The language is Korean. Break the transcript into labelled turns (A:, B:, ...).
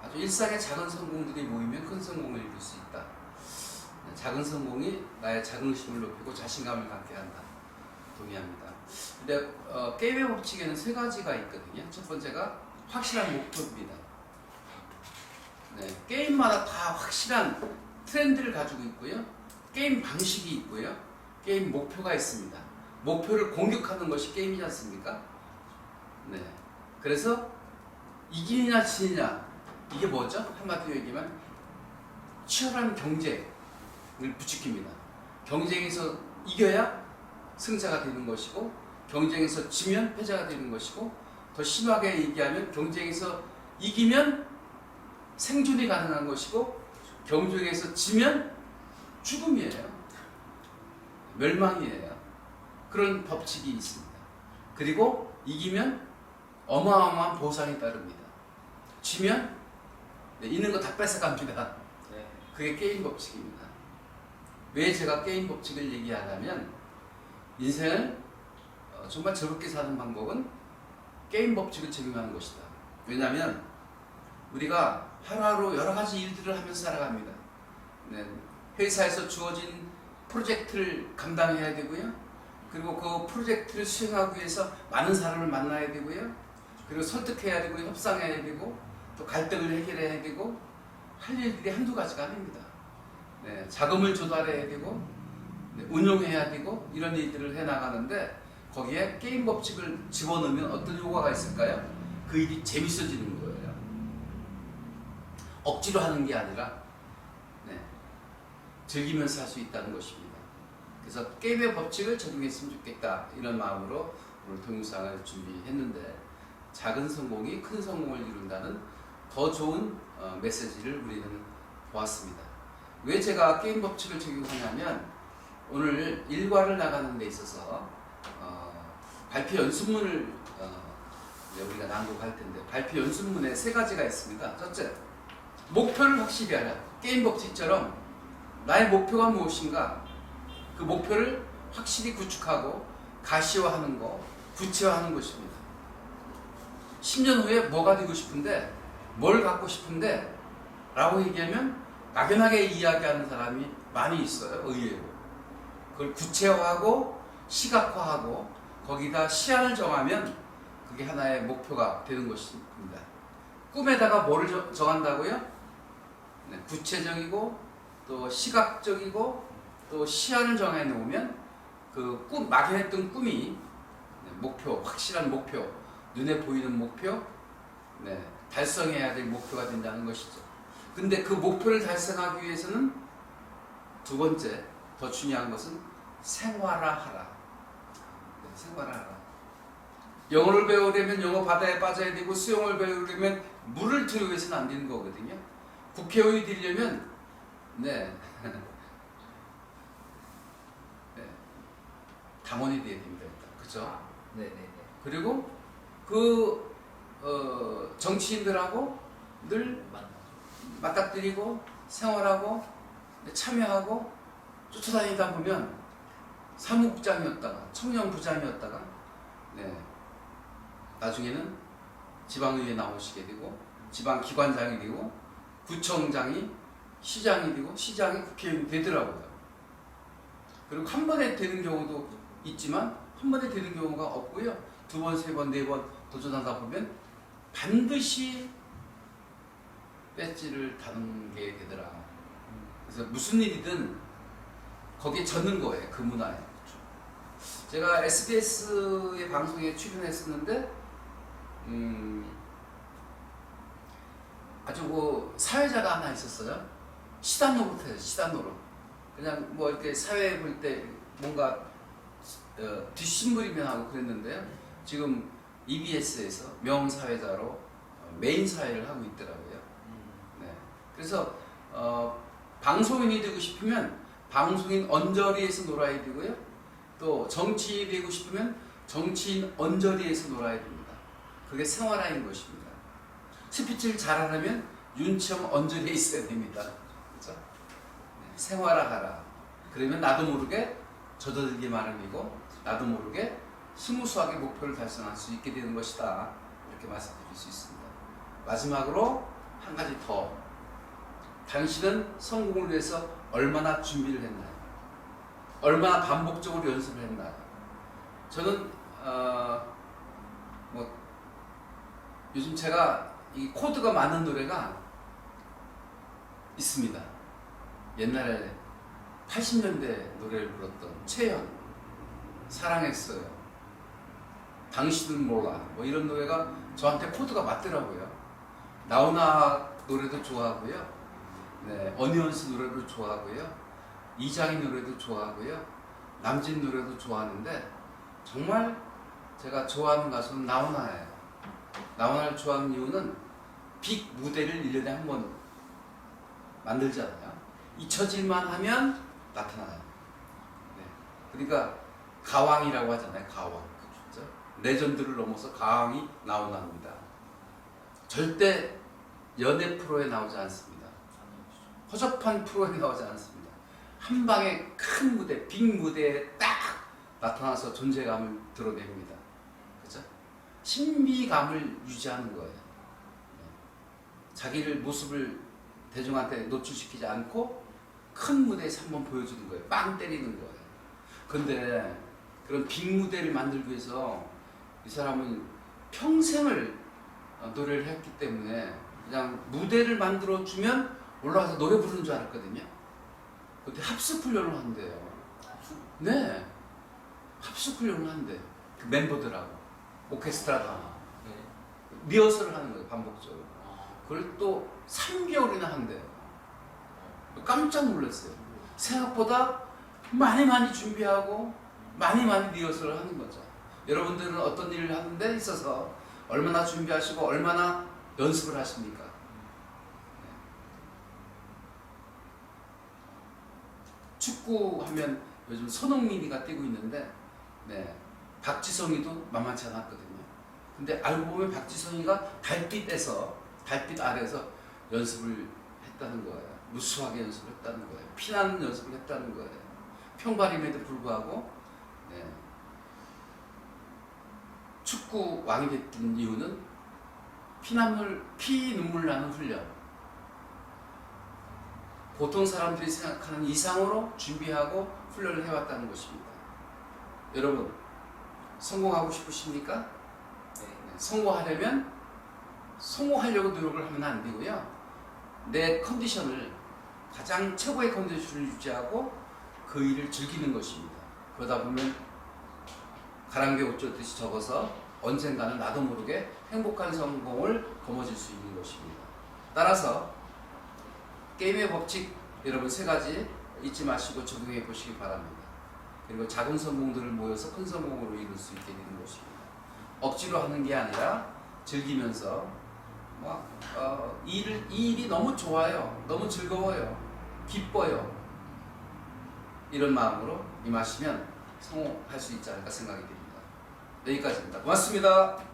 A: 아주 일상의 작은 성공들이 모이면 큰 성공을 이룰 수 있다. 작은 성공이 나의 자긍심을 높이고 자신감을 갖게 한다. 동의합니다. 근데 게임의 법칙에는 세 가지가 있거든요. 첫 번째가 확실한 목표입니다. 네, 게임마다 다 확실한 트렌드를 가지고 있고요. 게임 방식이 있고요. 게임 목표가 있습니다. 목표를 공격하는 것이 게임이지 않습니까? 네. 그래서 이기느냐 지느냐 이게 뭐죠? 한마디로 얘기하면 치열한 경쟁을 부추깁니다. 경쟁에서 이겨야 승자가 되는 것이고 경쟁에서 지면 패자가 되는 것이고 더 심하게 얘기하면 경쟁에서 이기면 생존이 가능한 것이고 경쟁에서 지면 죽음이에요. 멸망이에요. 그런 법칙이 있습니다. 그리고 이기면 어마어마한 보상이 따릅니다. 지면 있는 거 다 뺏어갑니다. 그게 게임 법칙입니다. 왜 제가 게임 법칙을 얘기하냐면 인생을 정말 즐겁게 사는 방법은 게임 법칙을 적용하는 것이다. 왜냐하면 우리가 하루하루 여러 가지 일들을 하면서 살아갑니다. 네. 회사에서 주어진 프로젝트를 감당해야 되고요. 그리고 그 프로젝트를 수행하기 위해서 많은 사람을 만나야 되고요. 그리고 설득해야 되고 협상해야 되고 또 갈등을 해결해야 되고 할 일들이 한두 가지가 아닙니다. 네. 자금을 조달해야 되고 네. 운용해야 되고 이런 일들을 해나가는데 거기에 게임 법칙을 집어넣으면 어떤 효과가 있을까요? 그 일이 재밌어지는 거예요. 억지로 하는 게 아니라 네, 즐기면서 할 수 있다는 것입니다. 그래서 게임의 법칙을 적용했으면 좋겠다 이런 마음으로 오늘 동영상을 준비했는데 작은 성공이 큰 성공을 이룬다는 더 좋은 메시지를 우리는 보았습니다. 왜 제가 게임 법칙을 적용하냐면 오늘 일과를 나가는 데 있어서 발표 연습문을 우리가 낭독할 텐데 발표 연습문에 세 가지가 있습니다. 첫째, 목표를 확실히 하라. 게임 법칙처럼 나의 목표가 무엇인가 그 목표를 확실히 구축하고 가시화하는 거, 구체화하는 것입니다. 10년 후에 뭐가 되고 싶은데 뭘 갖고 싶은데 라고 얘기하면 막연하게 이야기하는 사람이 많이 있어요. 의외로. 그걸 구체화하고 시각화하고 거기다 시한을 정하면 그게 하나의 목표가 되는 것입니다. 꿈에다가 뭐를 정한다고요? 네, 구체적이고 또 시각적이고 또 시한을 정해 놓으면 그 꿈, 막연했던 꿈이 목표, 확실한 목표, 눈에 보이는 목표, 네, 달성해야 될 목표가 된다는 것이죠. 근데 그 목표를 달성하기 위해서는 두 번째, 더 중요한 것은 생활화하라. 네, 생활화하라. 영어를 배우려면 영어 바다에 빠져야 되고 수영을 배우려면 물을 들어서는 안 되는 거거든요. 국회의원이 되려면 네. 네. 당원이 돼야 됩니다. 그죠?
B: 네네네.
A: 그리고 정치인들하고 늘 맞닥뜨리고 생활하고 참여하고 쫓아다니다 보면 사무국장이었다가 청년부장이었다가 네. 나중에는 지방의회에 나오시게 되고 지방기관장이 되고 구청장이 시장이 되고 시장이 국회의원이 되더라고요. 그리고 한 번에 되는 경우도 있지만 한 번에 되는 경우가 없고요. 두 번, 세 번, 네 번 도전하다 보면 반드시 배지를 다는 게 되더라. 그래서 무슨 일이든 거기에 젖는 거예요. 그 문화에. 제가 SBS의 방송에 출연했었는데 아주 그 사회자가 하나 있었어요. 시단 노릇해요. 시단 노릇. 그냥 뭐 이렇게 사회 볼 때 뭔가 뒷심부리면 하고 그랬는데요. 지금 EBS에서 명사회자로 메인 사회를 하고 있더라고요. 네. 그래서 방송인이 되고 싶으면 방송인 언저리에서 놀아야 되고요. 또 정치인이 되고 싶으면 정치인 언저리에서 놀아야 됩니다. 그게 생활화인 것입니다. 스피치를 잘하려면 윤치형 언저리에 있어야 됩니다. 그렇죠? 네. 생활화하라. 그러면 나도 모르게 젖어들기 마련이고 나도 모르게 스무스하게 목표를 달성할 수 있게 되는 것이다. 이렇게 말씀드릴 수 있습니다. 마지막으로 한 가지 더. 당신은 성공을 위해서 얼마나 준비를 했나요? 얼마나 반복적으로 연습을 했나요? 저는 뭐 요즘 제가 이 코드가 많은 노래가 있습니다. 옛날에 80년대 노래를 불렀던 채연, 사랑했어요, 당신은 몰라, 뭐 이런 노래가 저한테 코드가 맞더라고요. 나훈아 노래도 좋아하고요, 네, 어니언스 노래도 좋아하고요, 이장희 노래도 좋아하고요, 남진 노래도 좋아하는데 정말 제가 좋아하는 가수는 나훈아예요. 나훈아를 좋아하는 이유는 빅 무대를 1년에 한 번 만들잖아요. 잊혀질만 하면 나타나요. 네. 그러니까 가왕이라고 하잖아요. 가왕. 그렇죠? 레전드를 넘어서 가왕이 나훈아입니다. 절대 연애 프로에 나오지 않습니다. 허접한 프로에 나오지 않습니다. 한 방에 큰 무대, 빅 무대에 딱 나타나서 존재감을 드러냅니다. 그죠? 신비감을 유지하는 거예요. 자기를 모습을 대중한테 노출시키지 않고 큰 무대에서 한번 보여주는 거예요. 빵 때리는 거예요. 근데 그런 빅 무대를 만들기 위해서 이 사람은 평생을 노래를 했기 때문에 그냥 무대를 만들어 주면 올라가서 노래 부르는 줄 알았거든요. 근데 합숙 훈련을 한대요. 네, 합숙 훈련을 한대요. 그 멤버들하고 오케스트라가 리허설을 하는 거예요. 반복적으로. 그걸 또 3개월이나 한대요. 깜짝 놀랐어요. 생각보다 많이 준비하고 많이 리허설을 하는 거죠. 여러분들은 어떤 일을 하는 데 있어서 얼마나 준비하시고 얼마나 연습을 하십니까? 축구하면 요즘 손흥민이가 뛰고 있는데, 네, 박지성이도 만만치 않았거든요. 근데 알고 보면 박지성이가 달빛 아래에서 연습을 했다는 거예요. 무수하게 연습을 했다는 거예요. 피나는 연습을 했다는 거예요. 평발임에도 불구하고, 네, 축구 왕이 됐던 이유는 피눈물 나는 훈련. 보통 사람들이 생각하는 이상으로 준비하고 훈련을 해왔다는 것입니다. 여러분, 성공하고 싶으십니까? 네. 성공하려면 성공하려고 노력을 하면 안 되고요. 내 컨디션을 가장 최고의 컨디션을 유지하고 그 일을 즐기는 것입니다. 그러다 보면 가랑비에 옷 젖듯이 적어서 언젠가는 나도 모르게 행복한 성공을 거머쥘 수 있는 것입니다. 따라서 게임의 법칙 여러분 3가지 잊지 마시고 적용해 보시기 바랍니다. 그리고 작은 성공들을 모여서 큰 성공으로 이룰 수 있게 되는 것입니다. 억지로 하는 게 아니라 즐기면서 이 일이 너무 좋아요, 너무 즐거워요, 기뻐요, 이런 마음으로 임하시면 성공할 수 있지 않을까 생각이 됩니다. 여기까지입니다. 고맙습니다.